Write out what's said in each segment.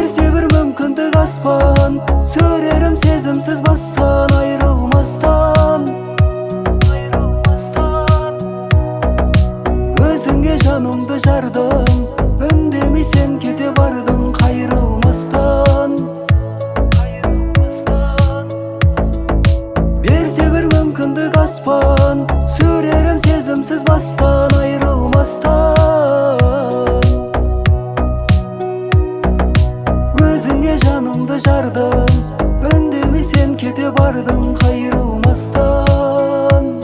Берсе bir мүмкіндік аспан, сүрерім сезімсіз бастан, айрылмастан. Өзіңе жанымды жардым, үндемесем кете бардың қайрылмастан. Берсе bir мүмкіндік аспан, сүрерім сезімсіз бастан, айрылмастан. Өзіңе жанымды жардым, үндемесем кете бардың қайрылмастан.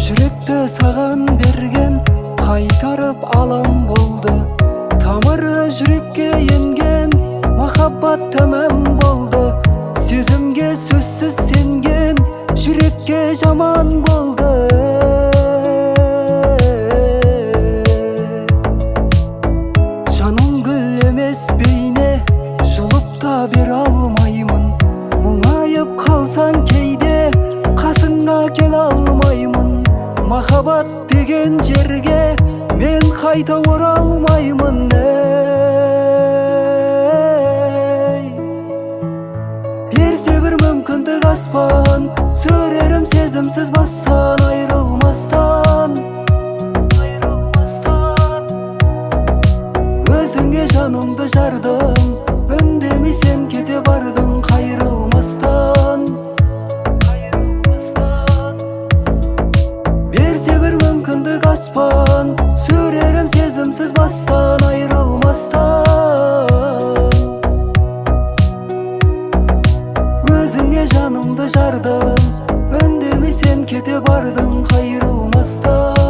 Жүректі саған берген қайтарып алам болды. Тамыры жүрекке енген махаббат тәмам болды. Сезімге сөзсіз сенген жүрекке жаман болды. Жаным гүл емес бейне, жұлып та бере алмаймын. Мұңайып қалсаң кейде қасыңа келе алмаймын. Махаббат деген жерге мен қайта оралмаймын. Берсе bir мүмкіндік аспан, сүрерім сезімсіз бастан, айрылмастан. Өзіңе жанымды жардым, үндемесем кете бардың қайрылмастан. Берсе bir мүмкіндік аспан, сүрерім сезімсіз бастан, айрылмастан. Өзіңе жанымды жардым, үндемесем кете бардың қайрылмастан.